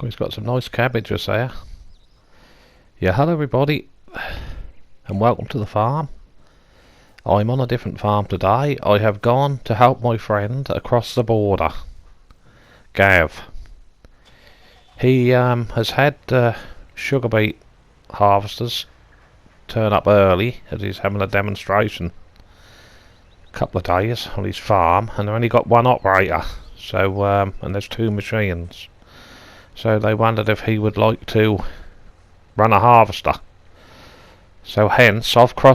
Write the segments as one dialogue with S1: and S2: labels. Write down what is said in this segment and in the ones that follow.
S1: He's got some nice cabbages there. Yeah, hello everybody, and welcome to the farm. I'm on a different farm today. I have gone to help my friend across the border, Gav. He has had sugar beet harvesters turn up early as he's having a demonstration a couple of days on his farm, and they've only got one operator, so and there's two machines. So they wondered if he would like to run a harvester. So hence I've come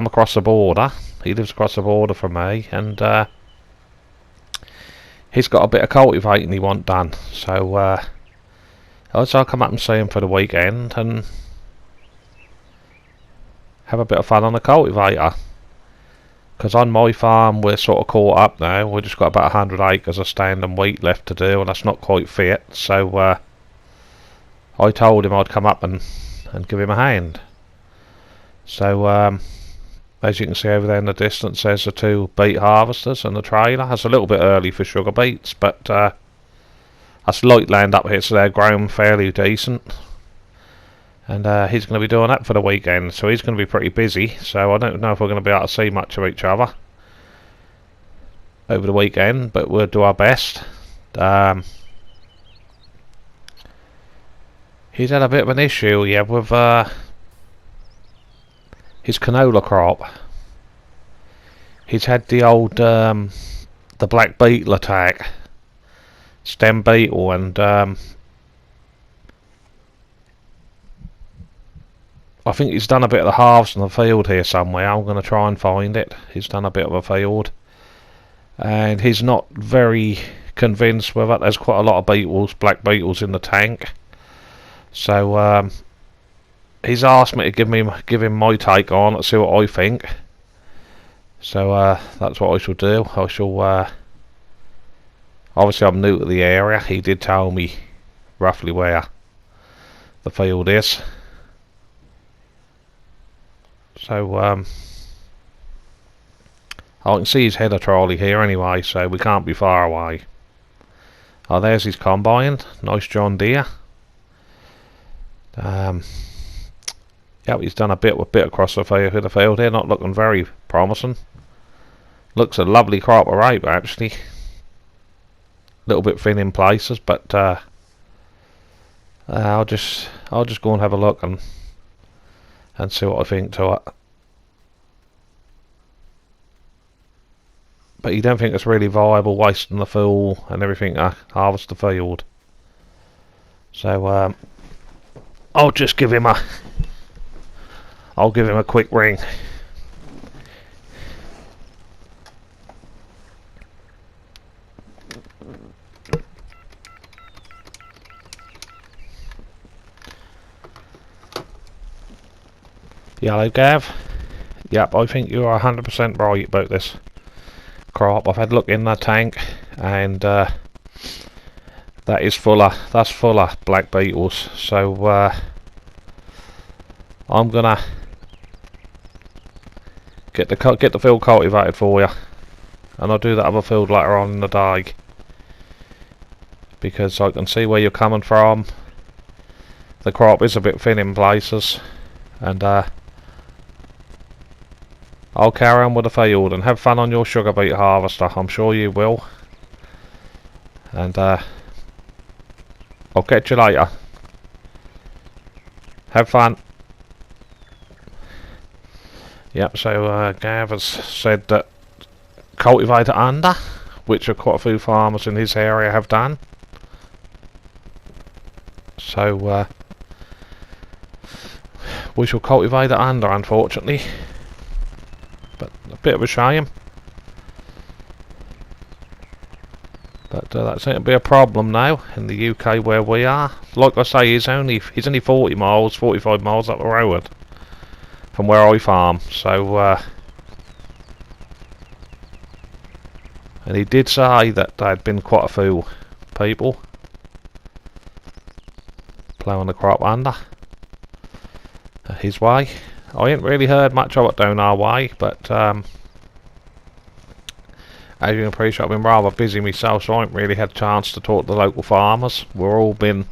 S1: across the border. He lives across the border from me, and he's got a bit of cultivating he wants done. So I'll come up and see him for the weekend and have a bit of fun on the cultivator. Because on my farm we're sort of caught up now. We've just got about 100 acres of standing wheat left to do, and that's not quite fit. So I told him I'd come up and give him a hand. So as you can see over there in the distance, there's the two beet harvesters and the trailer. That's a little bit early for sugar beets, but that's light land up here, so they're growing fairly decent. And he's going to be doing that for the weekend, so he's going to be pretty busy. So I don't know if we're going to be able to see much of each other over the weekend, but we'll do our best. He's had a bit of an issue, yeah, with his canola crop. He's had the old the black beetle attack, stem beetle, and I think he's done a bit of the harvest in the field here somewhere. I'm going to try and find it. He's done a bit of a field, and he's not very convinced with it. There's quite a lot of beetles, black beetles in the tank. So he's asked me to give him my take on it, see what I think. So that's what I shall do. I shall obviously I'm new to the area. He did tell me roughly where the field is. So I can see his header trolley here anyway, so we can't be far away. Oh, there's his combine. Nice John Deere. Yeah, he's done a bit across the field here, not looking very promising. Looks a lovely crop of rape actually. A little bit thin in places, but I'll just go and have a look and see what I think to it. But you don't think it's really viable wasting the fuel and everything to harvest the field. So I'll give him a quick ring. Hello, Gav. Yep, I think you are 100% right about this crop. I've had a look in the tank, and that's full of black beetles. So I'm gonna get the field cultivated for you, and I'll do that other field later on in the day, because I can see where you're coming from. The crop is a bit thin in places, and I'll carry on with the field and have fun on your sugar beet harvester. I'm sure you will. And I'll catch you later. Have fun. Yep, so Gav has said that cultivate it under, which quite a few farmers in his area have done. So we shall cultivate it under, unfortunately. But a bit of a shame. But that seems to be a problem now in the UK where we are. Like I say, he's only 40 miles, 45 miles up the road from where I farm. So and he did say that there had been quite a few people ploughing the crop under his way. I ain't really heard much of it down our way, but as you can appreciate, I've been rather busy myself, so I haven't really had a chance to talk to the local farmers. We've all been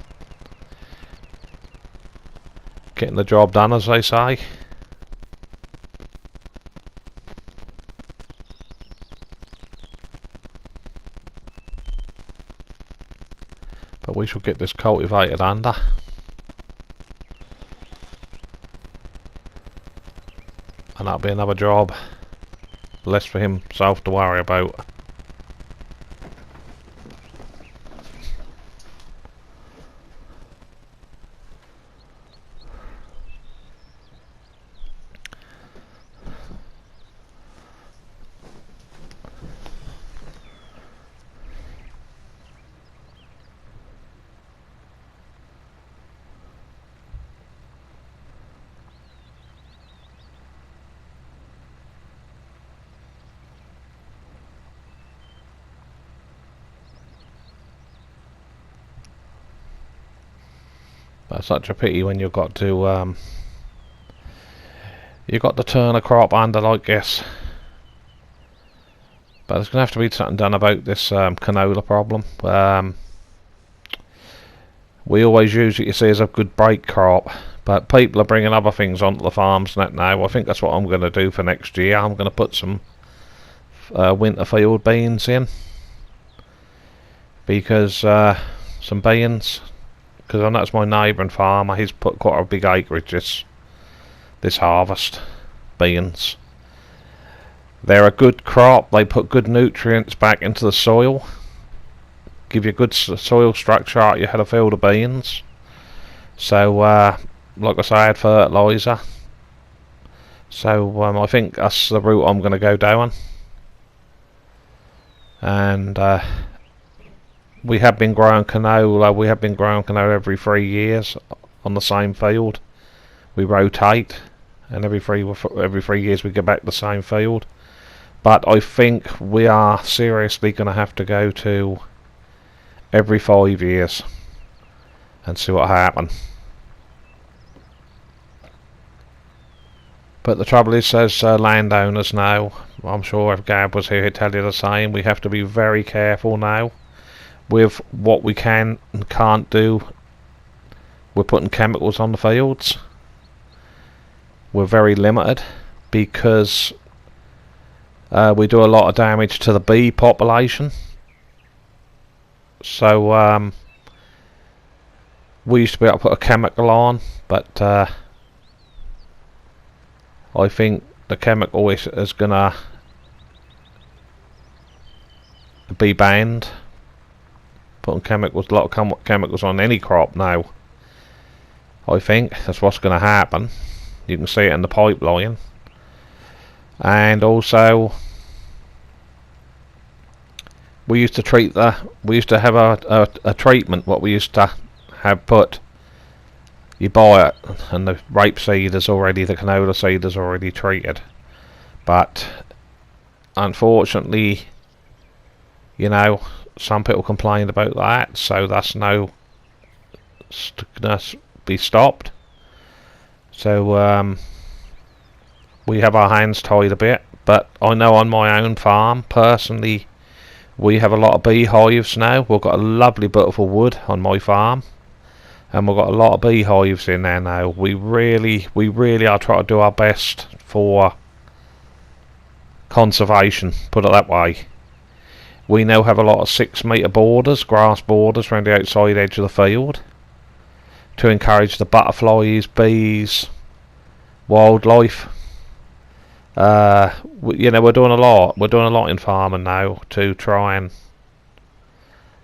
S1: getting the job done, as they say. But we shall get this cultivated under. And that'll be another job less for himself to worry about. That's such a pity when you've got to turn a crop under like this. But there's going to have to be something done about this canola problem. We always use it, you see, as a good break crop, but people are bringing other things onto the farms now. I think that's what I'm going to do for next year. I'm going to put some winter field beans in, because some beans, because I know it's my neighbouring farmer, he's put quite a big acreage this harvest. Beans, they're a good crop. They put good nutrients back into the soil, give you good soil structure out you had a field of beans. So like I say, I had fertiliser. So I think that's the route I'm going to go down. And we have been growing canola. We have been growing canola every 3 years on the same field. We rotate, and every three years we go back to the same field. But I think we are seriously going to have to go to every 5 years and see what happens. But the trouble is, as landowners now, I'm sure if Gab was here he'd tell you the same, we have to be very careful now with what we can and can't do. We're putting chemicals on the fields. We're very limited because we do a lot of damage to the bee population. So we used to be able to put a chemical on, but I think the chemical is gonna be banned. Putting chemicals, a lot of chemicals on any crop now. I think that's what's going to happen. You can see it in the pipeline. And also, we used to have a treatment. What we used to have put. You buy it, and the rapeseed is already, the canola seed is already treated. But unfortunately, you know, some people complained about that, so that's now going to be stopped. So we have our hands tied a bit. But I know on my own farm, personally, we have a lot of beehives now. We've got a lovely beautiful wood on my farm, and we've got a lot of beehives in there now. We really are trying to do our best for conservation, put it that way. We now have a lot of 6 metre borders, grass borders around the outside edge of the field to encourage the butterflies, bees, wildlife. You know, we're doing a lot. We're doing a lot in farming now to try and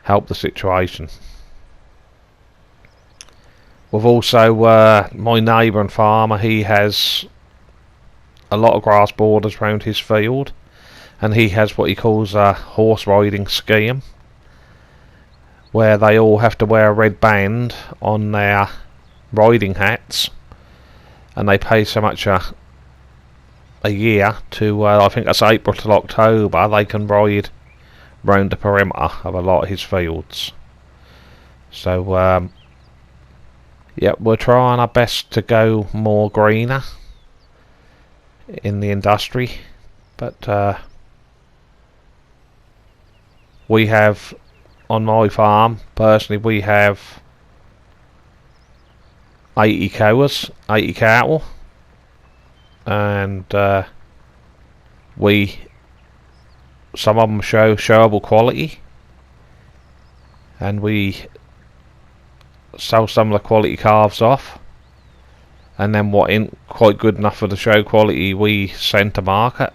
S1: help the situation. We've also, my neighbour and farmer, he has a lot of grass borders around his field, and he has what he calls a horse riding scheme, where they all have to wear a red band on their riding hats, and they pay so much a year to, I think that's April till October, they can ride round the perimeter of a lot of his fields. So yeah, we're trying our best to go more greener in the industry, but we have, on my farm personally, we have 80 cows, 80 cattle, and some of them show showable quality, and we sell some of the quality calves off, and then what ain't quite good enough for the show quality we send to market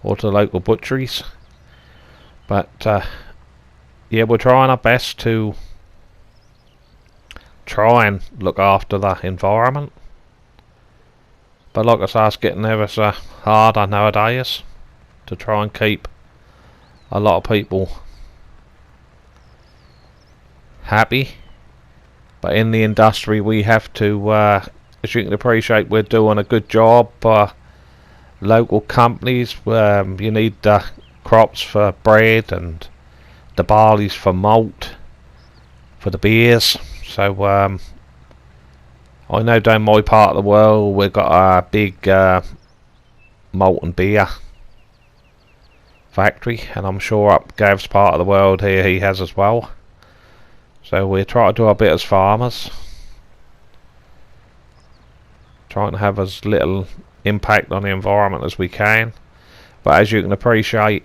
S1: or to local butcheries. But yeah, we're trying our best to try and look after the environment, but like I say, it's getting ever so harder nowadays to try and keep a lot of people happy. But in the industry we have to, as you can appreciate, we're doing a good job. Local companies, you need the crops for bread and the barley's for malt for the beers. So I know down my part of the world we've got a big malt and beer factory, and I'm sure up Gav's part of the world here he has as well. So we try to do our bit as farmers, trying to have as little impact on the environment as we can. But as you can appreciate,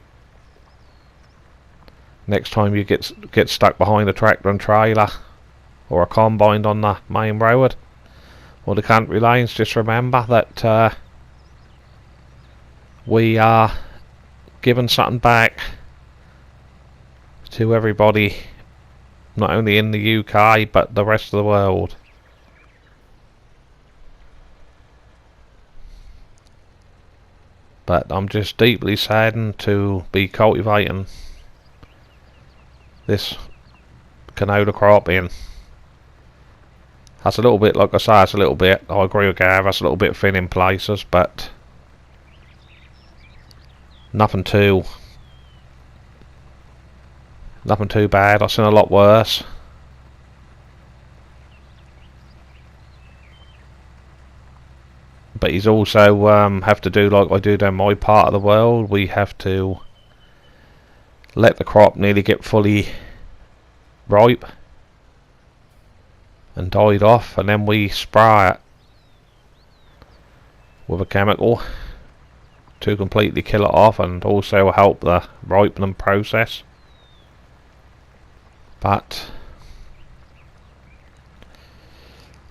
S1: next time you get stuck behind a tractor and trailer or a combine on the main road or the country lanes, just remember that we are giving something back to everybody, not only in the UK but the rest of the world. But I'm just deeply saddened to be cultivating this canola crop in. That's a little bit, like I say, it's a little bit, I agree with Gav, that's a little bit thin in places, but nothing too bad. I've seen a lot worse. But he's also have to do like I do down my part of the world. We have to let the crop nearly get fully ripe and died off, and then we spray it with a chemical to completely kill it off and also help the ripening process. But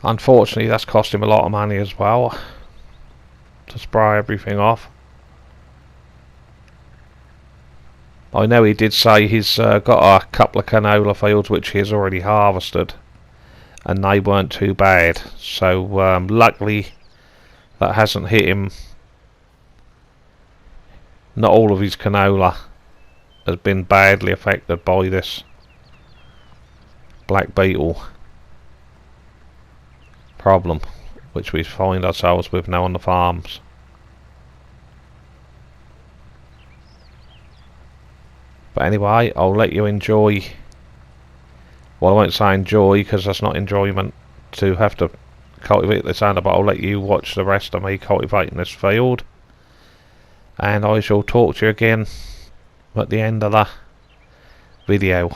S1: unfortunately that's cost him a lot of money as well, to spray everything off. I know he did say he's got a couple of canola fields which he has already harvested, and they weren't too bad. So luckily that hasn't hit him. Not all of his canola has been badly affected by this black beetle problem, which we find ourselves with now on the farms. But anyway, I'll let you enjoy, well, I won't say enjoy because that's not enjoyment to have to cultivate this animal, but I'll let you watch the rest of me cultivating this field, and I shall talk to you again at the end of the video.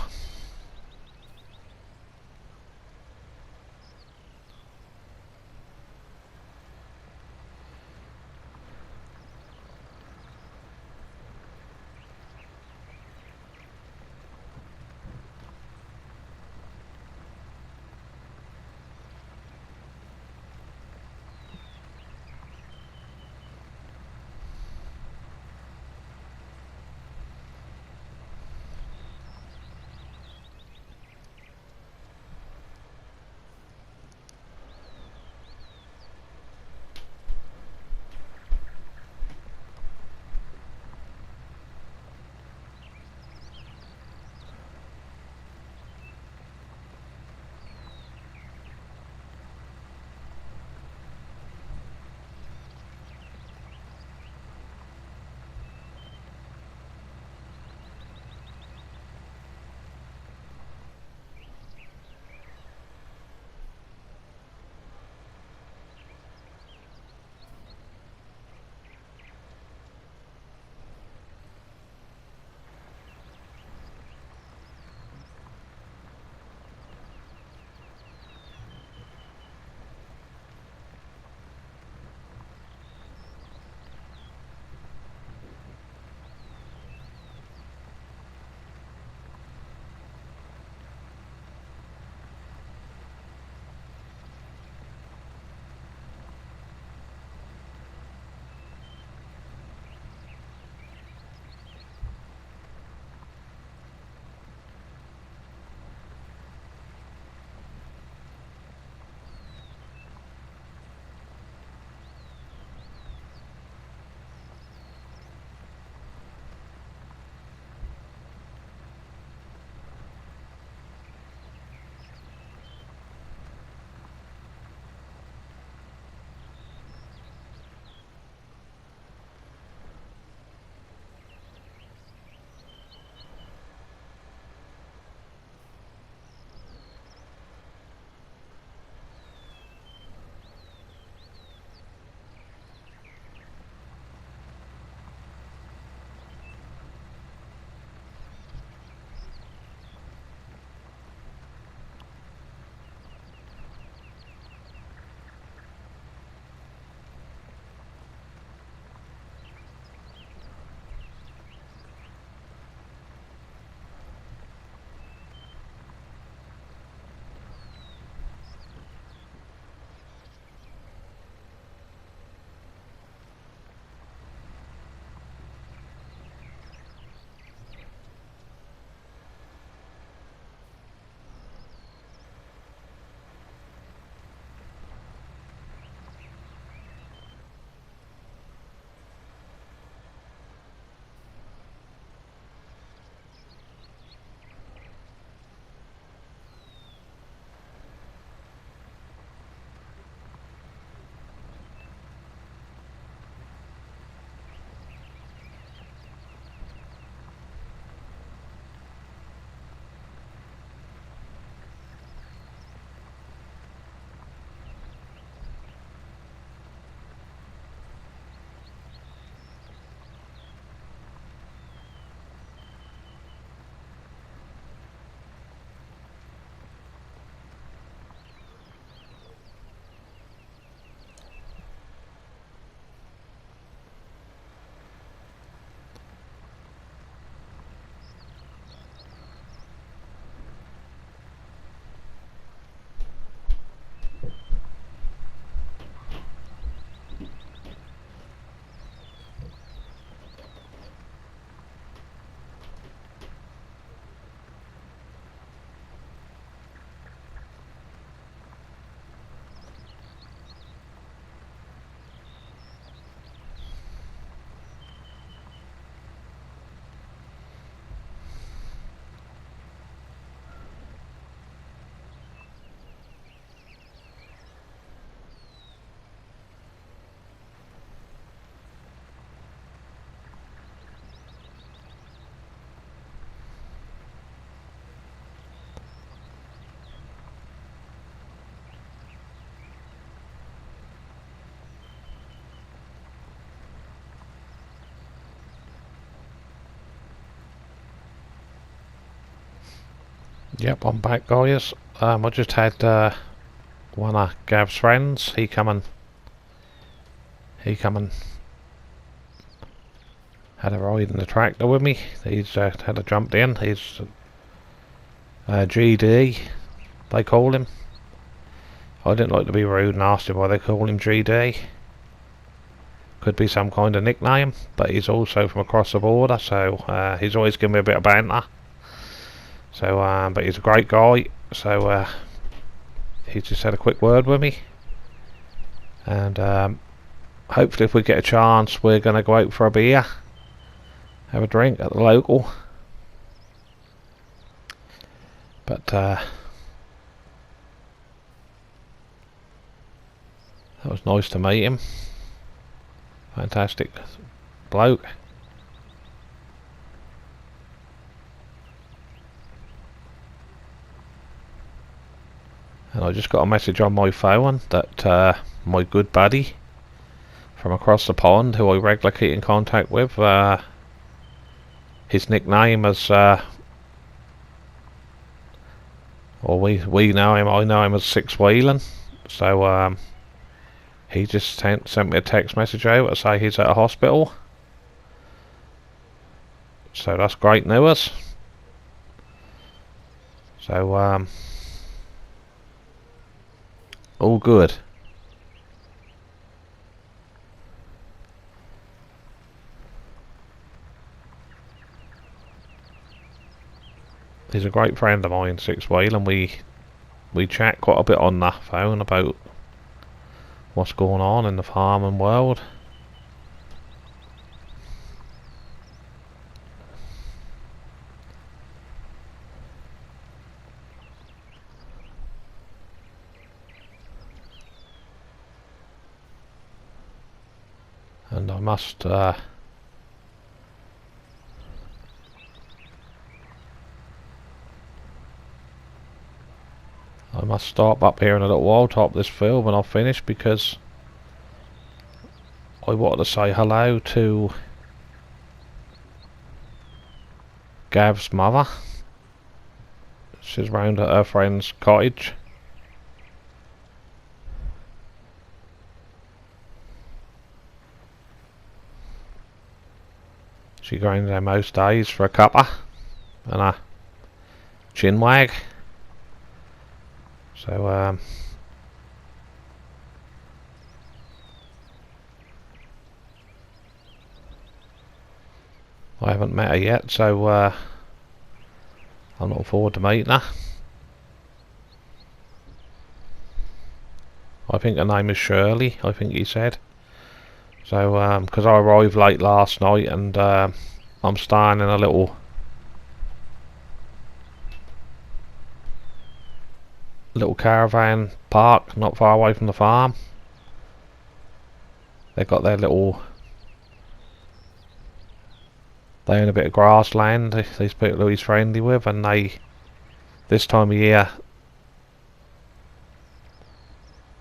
S1: Yep, I'm back, guys. I just had one of Gav's friends. He come and had a ride in the tractor with me. He's had a jumped in. He's GD, they call him. I didn't like to be rude and asked him why they call him GD. Could be some kind of nickname, but he's also from across the border, so he's always giving me a bit of banter. So, but he's a great guy. So he just had a quick word with me, and hopefully, if we get a chance, we're going to go out for a beer, have a drink at the local. But that was nice to meet him. Fantastic bloke. And I just got a message on my phone that my good buddy from across the pond, who I regularly keep in contact with, his nickname is, or we know him, I know him as Six Wheeling. So he just sent me a text message over to say he's at a hospital. So that's great news. So all good. He's a great friend of mine, Six Wheel, and we chat quite a bit on the phone about what's going on in the farming world. And I must stop up here in a little while, top this field when I've finished, because I wanted to say hello to Gav's mother. She's round at her friend's cottage. She going there most days for a cuppa and a chin wag. So I haven't met her yet, so I'm looking forward to meeting her. I think her name is Shirley, I think he said. So because I arrived late last night, and I'm staying in a little caravan park not far away from the farm. They've got their little, they own a bit of grassland, these people who he's friendly with, and they, this time of year,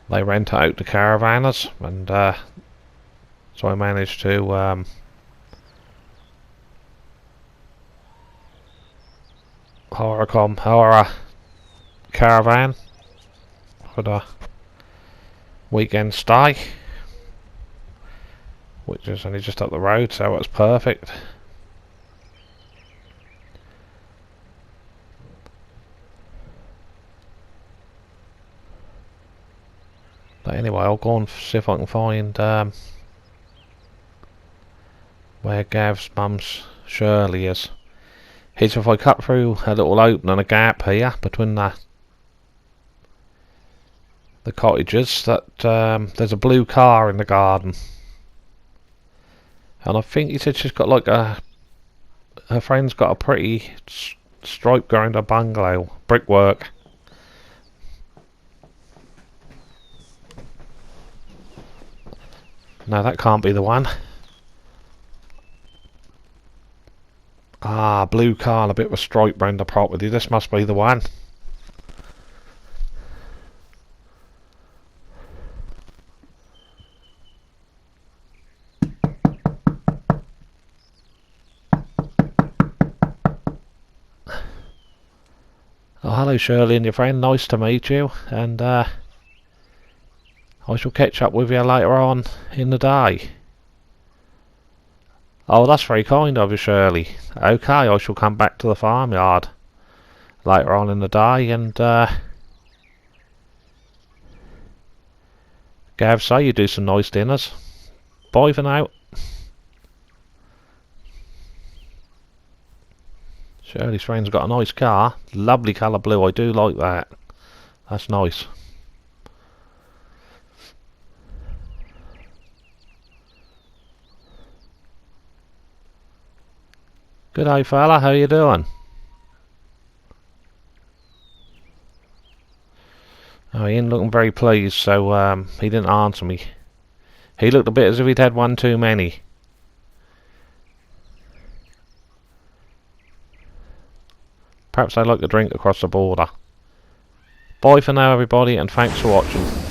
S1: they rent out to caravanners, and so I managed to hire a caravan for the weekend stay, which is only just up the road, so it's perfect. But anyway, I'll go and see if I can find where Gav's mum's Shirley is. Here's if I cut through a little opening, a gap here between the cottages, that there's a blue car in the garden, and I think he said she's got like her friend's got a pretty stripe going to bungalow, brickwork. No, that can't be the one. Ah, blue car and a bit of a stripe round the property. This must be the one. hello Shirley and your friend, nice to meet you, and I shall catch up with you later on in the day. Oh, that's very kind of you, Shirley. Okay, I shall come back to the farmyard later on in the day, and Gav, say you do some nice dinners. Bye for now. Shirley's friend's got a nice car. Lovely colour blue, I do like that. That's nice. Good day fella, how you doing? Oh, he ain't looking very pleased, so he didn't answer me. He looked a bit as if he'd had one too many. Perhaps they like to drink across the border. Bye for now everybody, and thanks for watching.